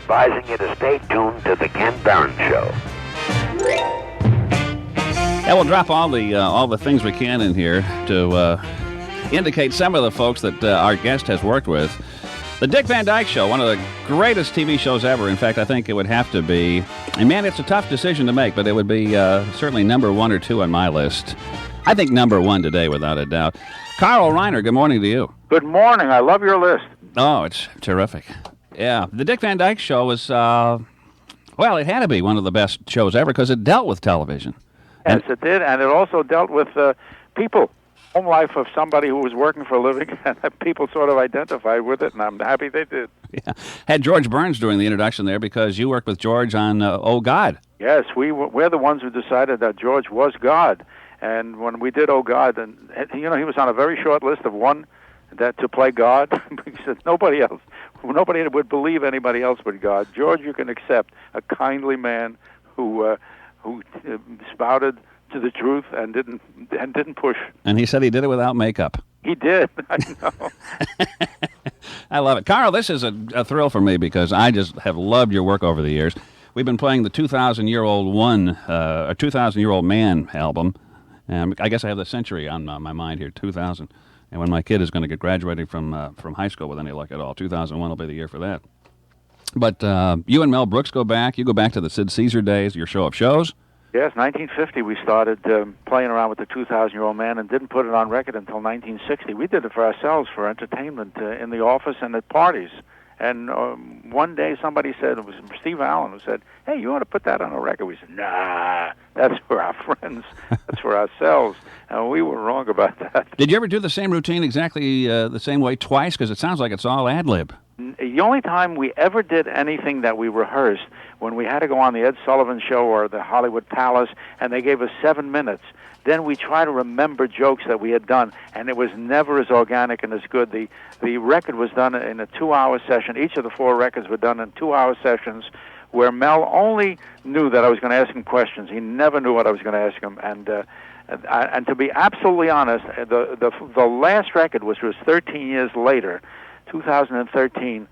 advising you to stay tuned to the Ken Behrens Show. Yeah, we'll drop all the things we can in here to indicate some of the folks that our guest has worked with. The Dick Van Dyke Show, one of the greatest TV shows ever. In fact, I think it would have to be, and man, it's a tough decision to make, but it would be certainly number 1 or 2 on my list. I think number 1 today, without a doubt. Carl Reiner, good morning to you. Good morning. I love your list. Oh, it's terrific. Yeah, the Dick Van Dyke Show was, well, it had to be one of the best shows ever because it dealt with television. Yes, it did, and it also dealt with people. Home life of somebody who was working for a living, and people sort of identified with it, and I'm happy they did. Yeah, had George Behrens doing the introduction there because you worked with George on Oh God. Yes, we're the ones who decided that George was God, and when we did Oh God, and he was on a very short list of one that to play God because nobody would believe anybody else but God. George, you can accept, a kindly man who spouted to the truth and didn't push. And he said he did it without makeup. He did. I know. I love it. Carl, this is a thrill for me because I just have loved your work over the years. We've been playing the 2,000-Year-Old a 2,000-Year-Old Man album. I guess I have the century on my mind here, 2000. And when my kid is going to get graduating from high school with any luck at all, 2001 will be the year for that. But you and Mel Brooks go back. You go back to the Sid Caesar days, your show of shows. Yes, 1950 we started playing around with the 2,000-Year-Old Man and didn't put it on record until 1960. We did it for ourselves, for entertainment, in the office and at parties. And one day somebody said, it was Steve Allen who said, hey, you ought to put that on a record. We said, nah, that's for our friends. That's for ourselves. And we were wrong about that. Did you ever do the same routine exactly the same way twice? Because it sounds like it's all ad-lib. The only time we ever did anything that we rehearsed, when we had to go on the Ed Sullivan Show or the Hollywood Palace, and they gave us 7 minutes, then we try to remember jokes that we had done, and it was never as organic and as good. The record was done in a 2-hour session. Each of the 4 records were done in 2-hour sessions, where Mel only knew that I was going to ask him questions. He never knew what I was going to ask him, and to be absolutely honest, the last record, which was 13 years later, 2013,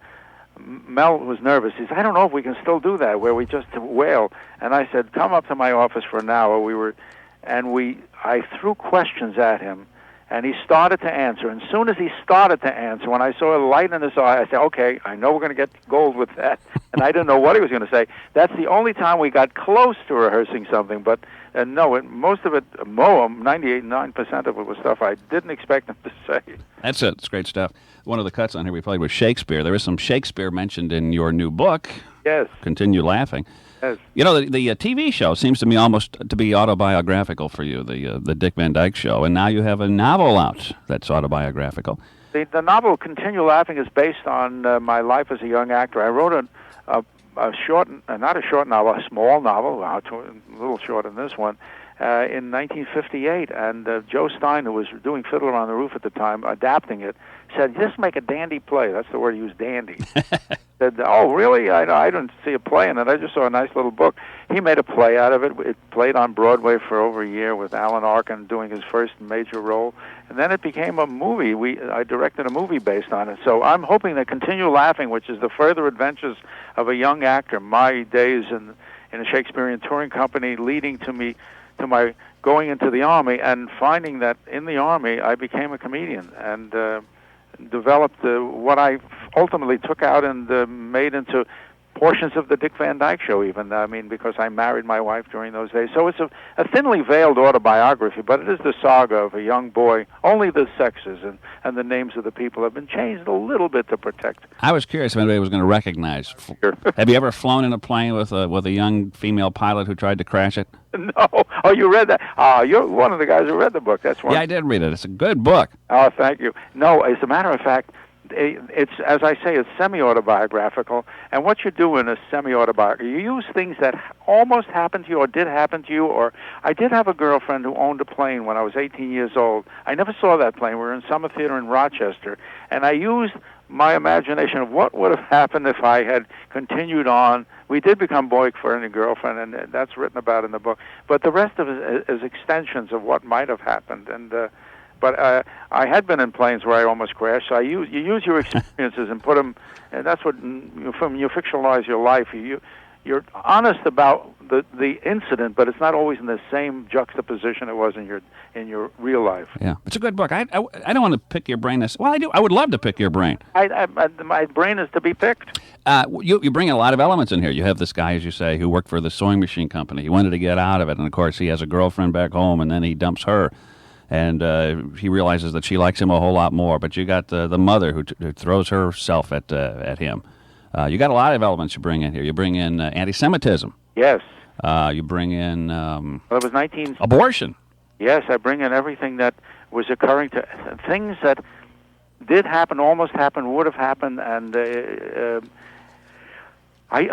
Mel was nervous. He said, I don't know if we can still do that, where we just wail. And I said, come up to my office for an hour. I threw questions at him, and he started to answer. And as soon as he started to answer, when I saw a light in his eye, I said, okay, I know we're going to get gold with that. And I didn't know what he was going to say. That's the only time we got close to rehearsing something. But no, most of it, 98.9% of it was stuff I didn't expect him to say. That's it. It's great stuff. One of the cuts on here we played was Shakespeare. There is some Shakespeare mentioned in your new book. Yes. Continue Laughing. Yes. You know, the TV show seems to me almost to be autobiographical for you, the Dick Van Dyke Show, and now you have a novel out that's autobiographical. The novel Continue Laughing is based on my life as a young actor. I wrote a short, not a short novel, a small novel, a little shorter than this one, in 1958, and Joe Stein, who was doing Fiddler on the Roof at the time, adapting it, said, just make a dandy play. That's the word he used, dandy. Said, oh, really? I didn't see a play in it. I just saw a nice little book. He made a play out of it. It played on Broadway for over a year with Alan Arkin doing his first major role. And then it became a movie. I directed a movie based on it. So I'm hoping that Continue Laughing, which is the further adventures of a young actor, my days in a Shakespearean touring company, leading to my going into the Army and finding that in the Army I became a comedian and developed what I ultimately took out and made into portions of the Dick Van Dyke Show even, because I married my wife during those days. So it's a thinly veiled autobiography, but it is the saga of a young boy. Only the sexes and the names of the people have been changed a little bit to protect. I was curious if anybody was going to recognize. Sure. Have you ever flown in a plane with a young female pilot who tried to crash it? No. Oh, you read that? You're one of the guys who read the book. That's one. Yeah, I did read it. It's a good book. Oh, thank you. No, as a matter of fact, it's, as I say, it's semi-autobiographical, and what you do in a semi-autobiography, you use things that almost happened to you or did happen to you, or I did have a girlfriend who owned a plane when I was 18 years old. I never saw that plane. We were in Summer Theater in Rochester, and I used my imagination of what would have happened if I had continued on. We did become boyfriend and girlfriend, and that's written about in the book, but the rest of it is extensions of what might have happened, and But I had been in planes where I almost crashed. So you use your experiences and put them, and that's what you fictionalize your life. You're honest about the incident, but it's not always in the same juxtaposition it was in your real life. Yeah, it's a good book. I don't want to pick your brain. Well, I do. I would love to pick your brain. My brain is to be picked. You bring a lot of elements in here. You have this guy, as you say, who worked for the sewing machine company. He wanted to get out of it, and of course, he has a girlfriend back home, and then he dumps her. And he realizes that she likes him a whole lot more. But you got the mother who throws herself at him. You got a lot of elements you bring in here. You bring in anti-Semitism. Yes. You bring in well, it was abortion. Yes, I bring in everything that was occurring to things that did happen, almost happened, would have happened, and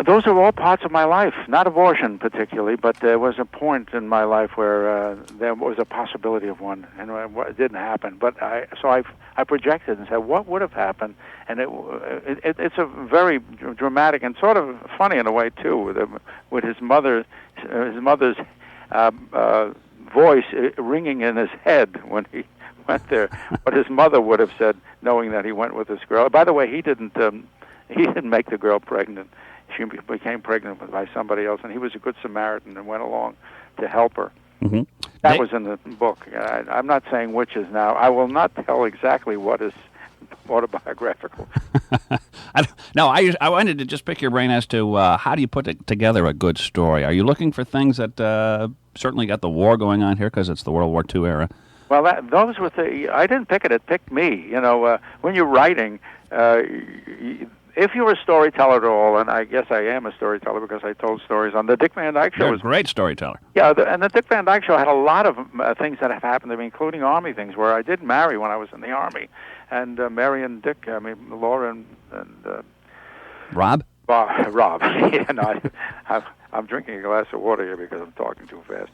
those are all parts of my life. Not abortion particularly, but there was a point in my life where there was a possibility of one, and it didn't happen. But I projected and said, what would have happened? And it's a very dramatic and sort of funny in a way too, with his mother's voice ringing in his head when he went there. What his mother would have said, knowing that he went with this girl. By the way, he didn't make the girl pregnant. She became pregnant by somebody else, and he was a good Samaritan and went along to help her. Mm-hmm. That was in the book. I'm not saying which is now. I will not tell exactly what is autobiographical. I wanted to just pick your brain as to how do you put together a good story? Are you looking for things that certainly got the war going on here because it's the World War II era? Well, those were I didn't pick it. It picked me. When you're writing, if you're a storyteller at all, and I guess I am a storyteller because I told stories on the Dick Van Dyke Show. You're a great storyteller. Yeah, and the Dick Van Dyke Show had a lot of things that have happened to me, including Army things, where I did marry when I was in the Army. And Mary and Dick, Laura and Rob? Rob. Yeah, no, I'm drinking a glass of water here because I'm talking too fast.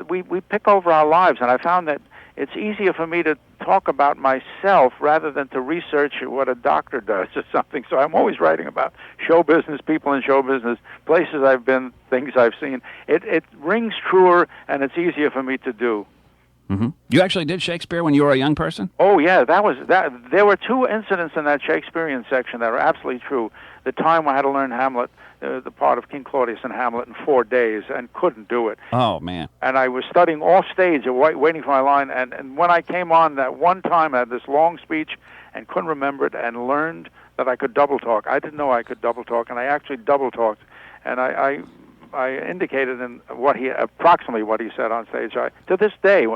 We pick over our lives, and I found that it's easier for me to talk about myself rather than to research what a doctor does or something. So I'm always writing about show business, people in show business, places I've been, things I've seen. It rings truer, and it's easier for me to do. Mm-hmm. You actually did Shakespeare when you were a young person? Oh, yeah, there were two incidents in that Shakespearean section that are absolutely true. The time I had to learn Hamlet, the part of King Claudius in Hamlet in 4 days, and couldn't do it. Oh, man. And I was studying off stage, waiting for my line, and when I came on that one time, I had this long speech and couldn't remember it, and learned that I could double talk. I didn't know I could double talk, and I actually double talked, and I indicated in approximately what he said on stage. To this day,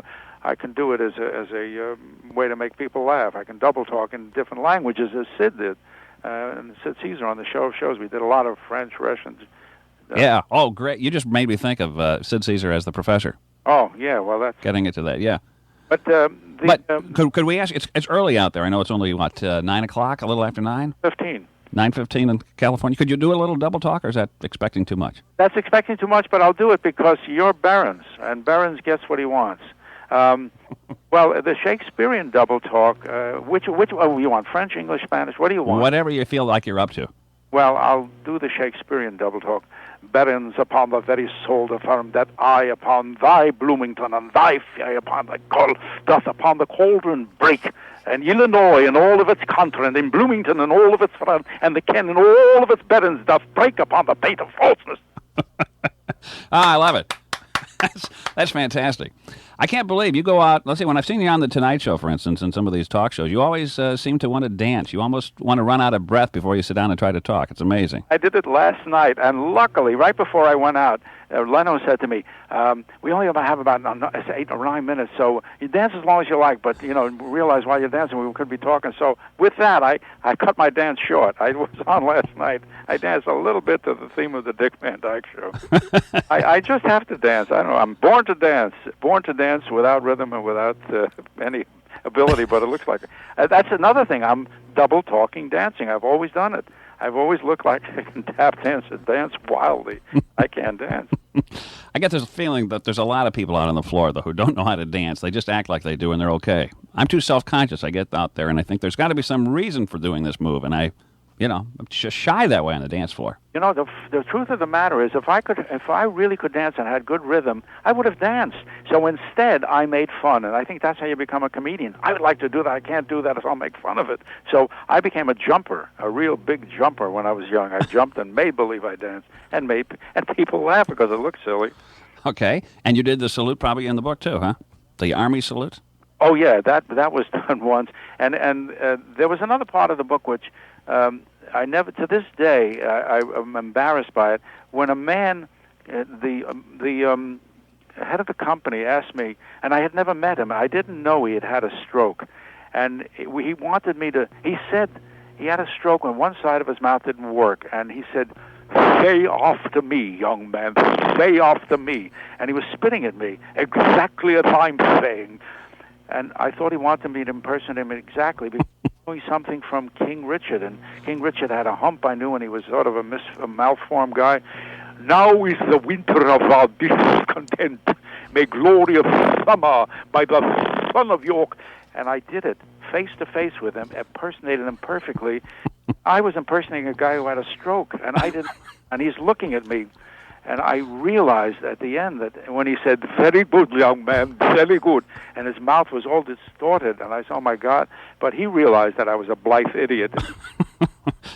I can do it as a way to make people laugh. I can double talk in different languages, as Sid did. And Sid Caesar on the show of shows. We did a lot of French, Russian. Yeah. Oh, great. You just made me think of Sid Caesar as the professor. Oh, yeah. Well, that's... Getting into that, yeah. But could we ask, it's early out there. I know it's only, 9 o'clock, a little after 9? 15. 9:15 in California. Could you do a little double talk, or is that expecting too much? That's expecting too much, but I'll do it because you're Behrens, and Behrens gets what he wants. Well, the Shakespearean double talk, which you want? French, English, Spanish? What do you want? Whatever you feel like you're up to. Well, I'll do the Shakespearean double talk. Behrens upon the very soul affirm that I upon thy Bloomington and thy fay upon the coal doth upon the cauldron break, and Illinois and all of its content, and Bloomington and all of its friends, and the Ken and all of its Behrens doth break upon the bait of falseness. I love it. That's fantastic. I can't believe you go out. Let's see, when I've seen you on The Tonight Show, for instance, and some of these talk shows, you always seem to want to dance. You almost want to run out of breath before you sit down and try to talk. It's amazing. I did it last night, and luckily, right before I went out, Leno said to me, we only have about 8 or 9 minutes, so you dance as long as you like, but, realize while you're dancing we could be talking. So with that, I cut my dance short. I was on last night. I danced a little bit to the theme of the Dick Van Dyke Show. I just have to dance. I don't know. I'm born to dance without rhythm and without any ability, but it looks like it. That's another thing. I'm double talking dancing. I've always done it. I've always looked like I can tap dance and dance wildly. I can't dance. I get this feeling that there's a lot of people out on the floor, though, who don't know how to dance. They just act like they do, and they're okay. I'm too self-conscious. I get out there, and I think there's got to be some reason for doing this move, and I just shy that way on the dance floor. You know, the truth of the matter is, if I really could dance and had good rhythm, I would have danced. So instead, I made fun, and I think that's how you become a comedian. I would like to do that. I can't do that, so I'll make fun of it. So I became a jumper, a real big jumper when I was young. I jumped and made believe I danced, and people laugh because it looked silly. Okay, and you did the salute probably in the book too, huh? The Army salute. Oh yeah, that was done once, and there was another part of the book which. I never, to this day, I'm embarrassed by it. When a man, the head of the company asked me, and I had never met him. I didn't know he had a stroke, and he wanted me to. He said he had a stroke and one side of his mouth didn't work, and he said, "Say after me, young man. Say after me." And he was spitting at me exactly as I'm saying, and I thought he wanted me to impersonate him exactly. Doing something from King Richard, and King Richard had a hump I knew, and he was sort of a malformed guy. Now is the winter of our discontent. May glorious summer by the son of York. And I did it face to face with him, impersonated him perfectly. I was impersonating a guy who had a stroke, and I didn't. And he's looking at me. And I realized at the end that when he said, "Very good, young man, very good," and his mouth was all distorted, and I said, "Oh, my God." But he realized that I was a blithe idiot.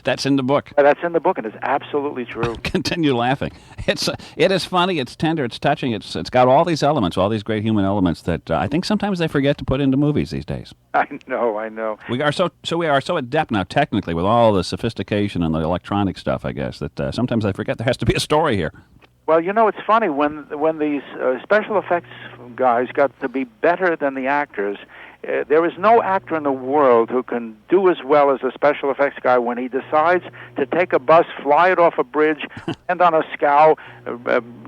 That's in the book. That's in the book, and it's absolutely true. Continue laughing. It is funny, it's tender, it's touching, it's got all these elements, all these great human elements that I think sometimes they forget to put into movies these days. I know. We are so adept now technically with all the sophistication and the electronic stuff, I guess, that sometimes I forget there has to be a story here. Well, it's funny, when these special effects guys got to be better than the actors, there is no actor in the world who can do as well as a special effects guy when he decides to take a bus, fly it off a bridge, land on a scow,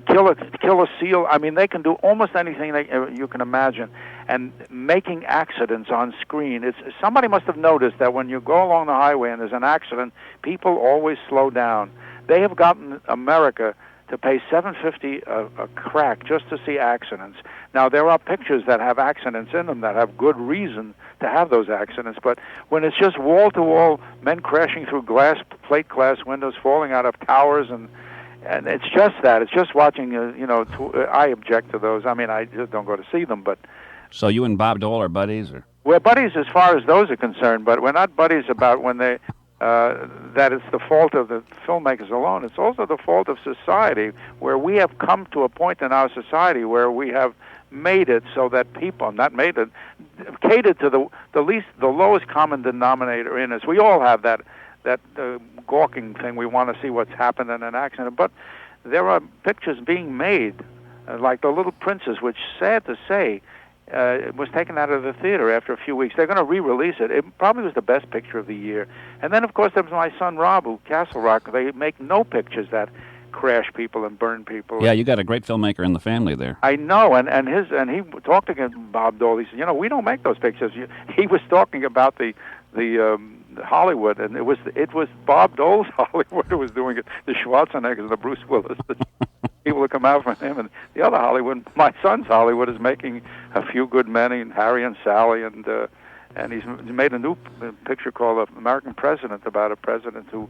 kill a seal. I mean, they can do almost anything you can imagine. And making accidents on screen, somebody must have noticed that when you go along the highway and there's an accident, people always slow down. They have gotten America to pay $7.50 a crack just to see accidents. Now, there are pictures that have accidents in them that have good reason to have those accidents, but when it's just wall-to-wall men crashing through plate glass windows, falling out of towers, and it's just that. It's just watching, I object to those. I mean, I just don't go to see them, but... So you and Bob Dole are buddies? Or? We're buddies as far as those are concerned, but we're not buddies about when they... that it's the fault of the filmmakers alone. It's also the fault of society, where we have come to a point in our society where we have made it so that people, not made it, catered to the lowest common denominator in us. We all have that gawking thing. We want to see what's happened in an accident, but there are pictures being made, like The Little Princess, which, sad to say, it was taken out of the theater after a few weeks. They're going to re-release it. It probably was the best picture of the year. And then, of course, there was my son Rob, who Castle Rock. They make no pictures that crash people and burn people. Yeah, you got a great filmmaker in the family there. I know, and he talked to Bob Dole. He said, we don't make those pictures. He was talking about the Hollywood, and it was Bob Dole's Hollywood who was doing it. The Schwarzeneggers, the Bruce Willis, the people who come out from him, and the other Hollywood, my son's Hollywood, is making A Few Good Men and Harry and Sally, and he's made a new picture called American President, about a president who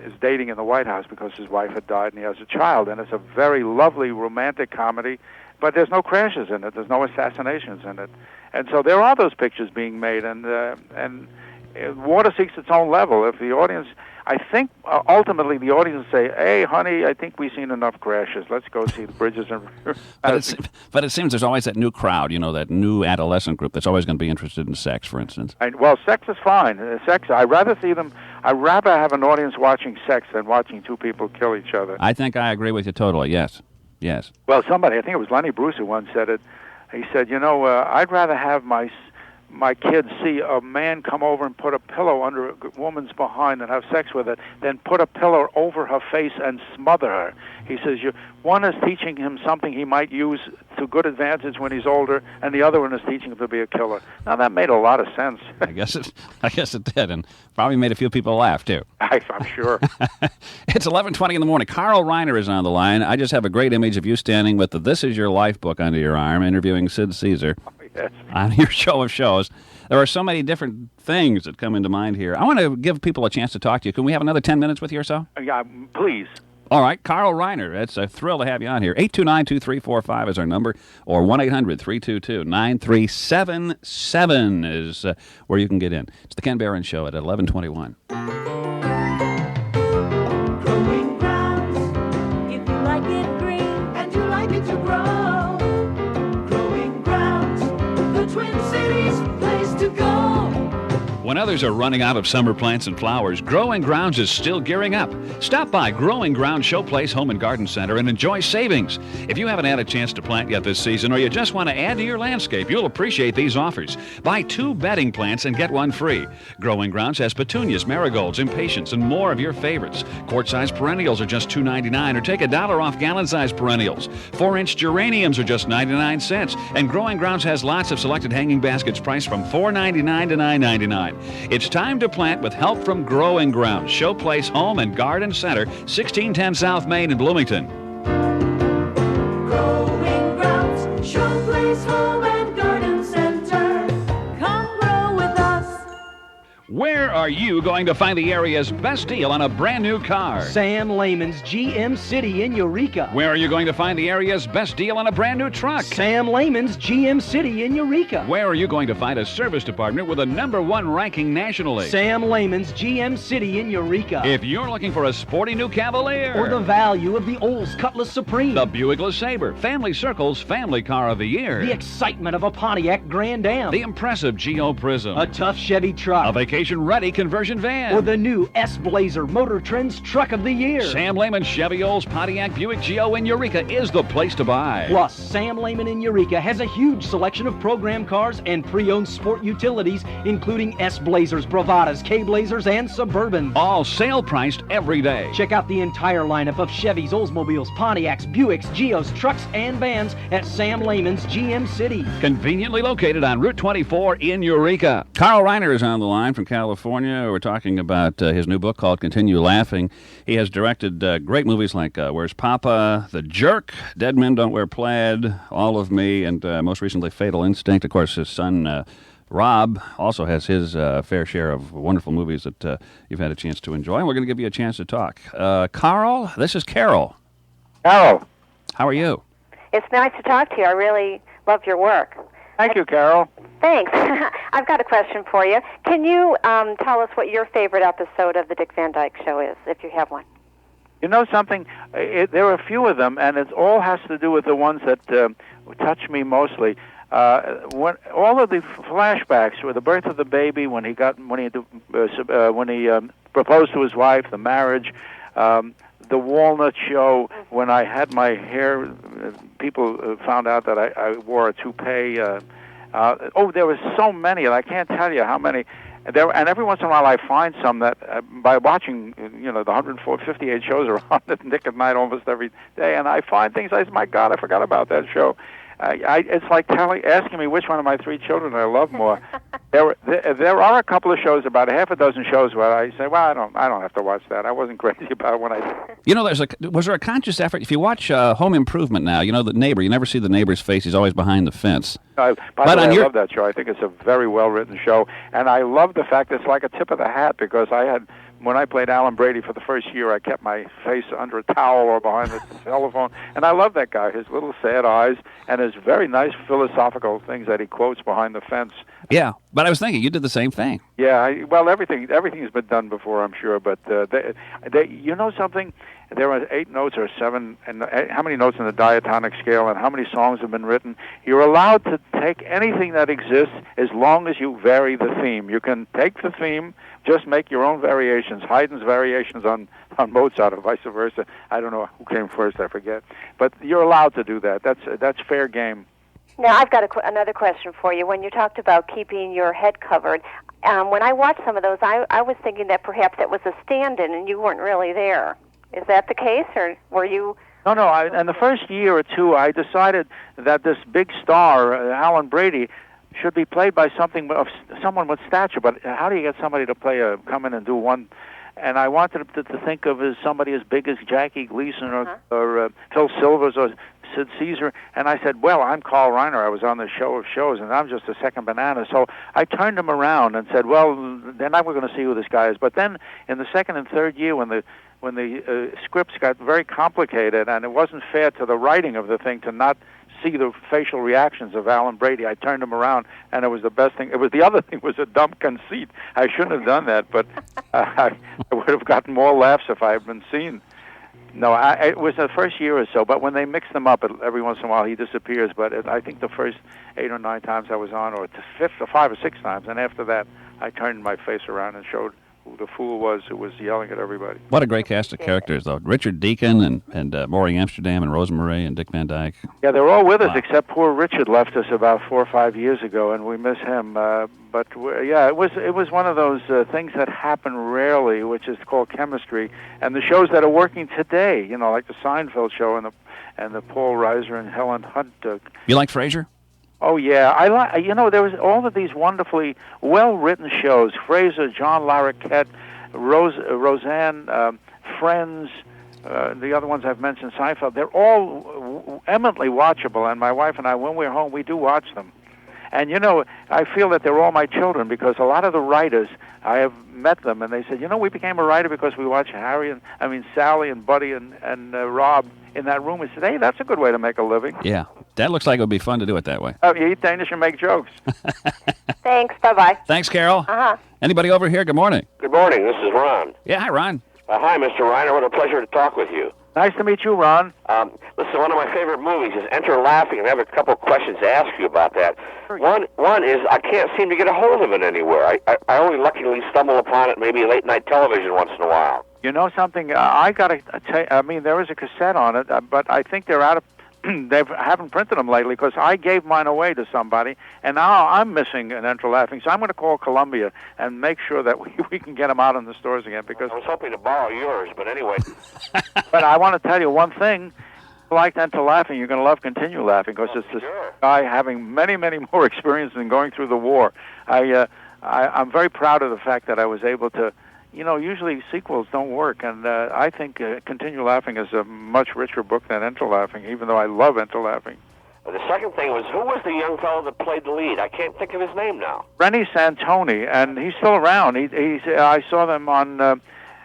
is dating in the White House because his wife had died and he has a child, and it's a very lovely romantic comedy, but there's no crashes in it, there's no assassinations in it, and so there are those pictures being made, and water seeks its own level. If the audience, I think ultimately the audience will say, "Hey, honey, I think we've seen enough crashes. Let's go see the bridges." But it seems there's always that new crowd, that new adolescent group that's always going to be interested in sex, for instance. Well, sex is fine. Sex, I'd rather have an audience watching sex than watching two people kill each other. I think I agree with you totally, yes. Well, somebody, I think it was Lenny Bruce who once said it. He said, I'd rather have my kids see a man come over and put a pillow under a woman's behind and have sex with it, then put a pillow over her face and smother her. He says, one is teaching him something he might use to good advantage when he's older, and the other one is teaching him to be a killer. Now, that made a lot of sense. I guess it did, and probably made a few people laugh, too. I'm sure. It's 11:20 in the morning. Carl Reiner is on the line. I just have a great image of you standing with the This Is Your Life book under your arm, interviewing Sid Caesar. Yes. On your show of shows. There are so many different things that come into mind here. I want to give people a chance to talk to you. Can we have another 10 minutes with you or so? Yeah, please. All right, Carl Reiner, it's a thrill to have you on here. 829-2345 is our number, or 1-800-322-9377 is where you can get in. It's the Ken Behrens Show at 11:21. Growing grounds, if you like it green and you like it to grow. Growing grounds, the Twin Cities place to go. When others are running out of summer plants and flowers, Growing Grounds is still gearing up. Stop by Growing Grounds Showplace Home and Garden Center and enjoy savings. If you haven't had a chance to plant yet this season, or you just want to add to your landscape, you'll appreciate these offers. Buy 2 bedding plants and get 1 free. Growing Grounds has petunias, marigolds, impatiens, and more of your favorites. Quart-sized perennials are just $2.99, or take $1 off gallon-sized perennials. 4-inch geraniums are just 99 cents, and Growing Grounds has lots of selected hanging baskets priced from $4.99 to $9.99. It's time to plant with help from Growing Grounds, Showplace Home and Garden Center, 1610 South Main in Bloomington. Growing grounds, Showplace Home and Garden Center. Come grow with us. Where are you going to find the area's best deal on a brand new car? Sam Lehman's GM City in Eureka. Where are you going to find the area's best deal on a brand new truck? Sam Lehman's GM City in Eureka. Where are you going to find a service department with a #1 ranking nationally? Sam Lehman's GM City in Eureka. If you're looking for a sporty new Cavalier, Or the value of the Olds Cutlass Supreme. the Buick LeSabre, Family Circle's Family Car of the Year, The excitement of a Pontiac Grand Am. the impressive Geo Prism, A tough Chevy truck. a vacation-ready conversion van, Or the new S-Blazer Motor Trend's Truck of the Year. Sam Lehman Chevy Olds Pontiac Buick Geo in Eureka is the place to buy. Plus, Sam Lehman in Eureka has a huge selection of program cars and pre-owned sport utilities, including S-Blazers, Bravadas, K-Blazers, and Suburbans. All sale priced every day. Check out the entire lineup of Chevys, Oldsmobiles, Pontiacs, Buicks, Geos, trucks, and vans at Sam Lehman's GM City. Conveniently located on Route 24 in Eureka. Carl Reiner is on the line from California. We're talking about his new book called Continue Laughing. He has directed great movies like Where's Papa?, The Jerk, Dead Men Don't Wear Plaid, All of Me, and most recently Fatal Instinct. Of course, his son Rob also has his fair share of wonderful movies that you've had a chance to enjoy. And we're going to give you a chance to talk. Carl, this is Carol. Carol. How are you? It's nice to talk to you. I really love your work. Thank you, Carol. Thanks. I've got a question for you. Can you tell us what your favorite episode of the Dick Van Dyke Show is, if you have one? You know something? There are a few of them, and it all has to do with the ones that touch me mostly. When all of the flashbacks, with the birth of the baby, when he proposed to his wife, the marriage, the Walnut Show, when I had my hair, people found out that I wore a toupee. There were so many, and I can't tell you how many. And every once in a while I find some that, by watching, the 158 shows are on at Nick at Night almost every day, and I find things, I say, my God, I forgot about that show. It's like asking me which one of my 3 children I love more. There are a couple of shows, about a half a dozen shows, where I say, well, I don't have to watch that. I wasn't crazy about it when I did. You know, was there a conscious effort? If you watch Home Improvement now, the neighbor, you never see the neighbor's face. He's always behind the fence. By the way, I love that show. I think it's a very well-written show, and I love the fact it's like a tip of the hat, because when I played Alan Brady for the first year, I kept my face under a towel or behind the telephone, and I love that guy, his little sad eyes, and his very nice philosophical things that he quotes behind the fence. Yeah, but I was thinking, you did the same thing. Yeah, everything's been done before, I'm sure, but you know something? There are 8 notes or 7, and how many notes in the diatonic scale, and how many songs have been written. You're allowed to take anything that exists as long as you vary the theme. You can take the theme, just make your own variations. Haydn's variations on Mozart, or vice versa. I don't know who came first, I forget. But you're allowed to do that. That's fair game. Now, I've got another question for you. When you talked about keeping your head covered, when I watched some of those, I was thinking that perhaps it was a stand-in and you weren't really there. Is that the case, or were you... No. In the first year or 2, I decided that this big star, Alan Brady, should be played by someone with stature. But how do you get somebody to come in and do one? And I wanted to think of as somebody as big as Jackie Gleason or Phil Silvers or Sid Caesar, and I said, well, I'm Carl Reiner. I was on the show of shows, and I'm just a second banana. So I turned him around and said, well, they're not going to see who this guy is. But then in the second and third year, when the scripts got very complicated, and it wasn't fair to the writing of the thing to not see the facial reactions of Alan Brady, I turned him around, and it was the best thing. It was the other thing was a dumb conceit. I shouldn't have done that, but I would have gotten more laughs if I had been seen. No, it was the first year or so, but when they mix them up, every once in a while he disappears. But I think the first 8 or 9 times I was on, or the fifth or 5 or 6 times, and after that I turned my face around and showed who the fool was who was yelling at everybody. What a great cast of characters, though. Richard Deacon and Maury Amsterdam and Rosemary and Dick Van Dyke. Yeah, they're all with us, except poor Richard left us about 4 or 5 years ago, and we miss him. Yeah, it was one of those things that happen rarely, which is called chemistry. And the shows that are working today, you know, like the Seinfeld show and the Paul Reiser and Helen Hunt. You like Frasier? Oh yeah, I like. You know, there was all of these wonderfully well-written shows: Fraser, John Larroquette, Roseanne, Friends, the other ones I've mentioned, Seinfeld. They're all eminently watchable, and my wife and I, when we're home, we do watch them. And you know, I feel that they're all my children because a lot of the writers, I have met them, and they said, you know, we became a writer because we watched Sally and Buddy and Rob in that room. We said, hey, that's a good way to make a living. Yeah, that looks like it would be fun to do it that way. Oh, you eat Danish and make jokes. Thanks. Bye-bye. Thanks, Carol. Uh-huh. Anybody over here? Good morning. Good morning. This is Ron. Yeah, hi, Ron. Hi, Mr. Reiner. What a pleasure to talk with you. Nice to meet you, Ron. Listen, one of my favorite movies is Enter Laughing, and I have a couple questions to ask you about that. One is I can't seem to get a hold of it anywhere. I only luckily stumble upon it maybe late-night television once in a while. You know something? I got to tell you, I mean, there is a cassette on it, but I think they're out of... They haven't printed them lately because I gave mine away to somebody, and now I'm missing an Enter Laughing. So I'm going to call Columbia and make sure that we can get them out in the stores again. Because I was hoping to borrow yours, but anyway. But I want to tell you one thing. If you like Enter Laughing, you're going to love Continue Laughing because it's this guy having many, many more experience than going through the war. I'm very proud of the fact that I was able to... You know, usually sequels don't work, and I think Continue Laughing is a much richer book than Enter Laughing, even though I love Enter Laughing. The second thing was, who was the young fellow that played the lead? I can't think of his name now. Rennie Santoni, and he's still around. I saw them on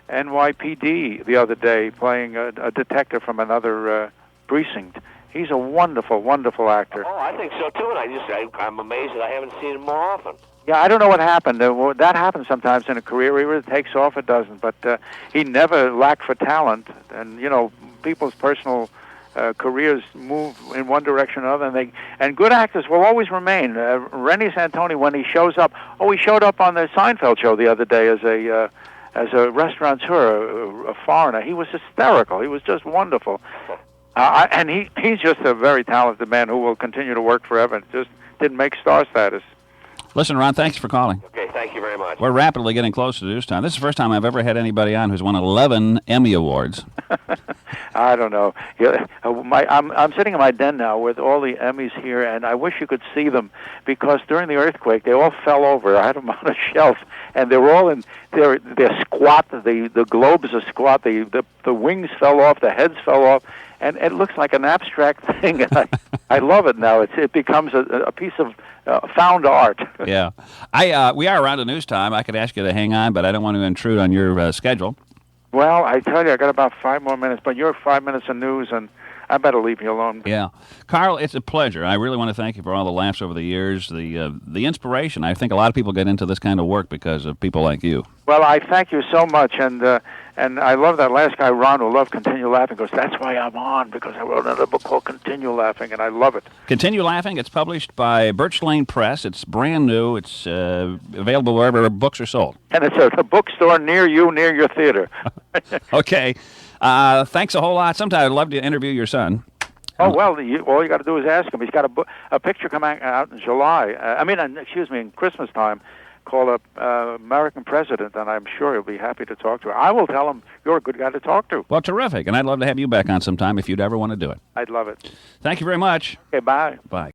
NYPD the other day playing a detective from another precinct. He's a wonderful, wonderful actor. Oh, I think so, too, and I'm amazed that I haven't seen him more often. Yeah, I don't know what happened. That happens sometimes in a career. Either it takes off, it doesn't. But he never lacked for talent. And, you know, people's personal careers move in one direction or another. And good actors will always remain. Rennie Santoni, when he shows up... Oh, he showed up on the Seinfeld show the other day as a restaurateur, a foreigner. He was hysterical. He was just wonderful. And he's just a very talented man who will continue to work forever. Just didn't make star status. Listen, Ron, thanks for calling. Okay, thank you very much. We're rapidly getting close to news time. This is the first time I've ever had anybody on who's won 11 Emmy Awards. I don't know. I'm sitting in my den now with all the Emmys here, and I wish you could see them because during the earthquake they all fell over. I had them on a shelf, and they're all they're squat. The globes are squat. The wings fell off. The heads fell off. And it looks like an abstract thing, and I love it now. It becomes a piece of found art. Yeah. We are around to news time. I could ask you to hang on, but I don't want to intrude on your schedule. Well, I tell you, I got about 5 more minutes, but you're 5 minutes of news, and I better leave you alone. Yeah. Carl, it's a pleasure. I really want to thank you for all the laughs over the years, the inspiration. I think a lot of people get into this kind of work because of people like you. Well, I thank you so much, and I love that last guy, Ron, who loved Continue Laughing, because that's why I'm on, because I wrote another book called Continue Laughing, and I love it. Continue Laughing. It's published by Birch Lane Press. It's brand new. It's available wherever books are sold. And it's a bookstore near you, near your theater. Okay. Thanks a whole lot. Sometime I'd love to interview your son. Oh, well, all you got to do is ask him. He's got a picture coming out in July. In Christmas time, called American President, and I'm sure he'll be happy to talk to her. I will tell him you're a good guy to talk to. Well, terrific, and I'd love to have you back on sometime if you'd ever want to do it. I'd love it. Thank you very much. Okay, bye. Bye.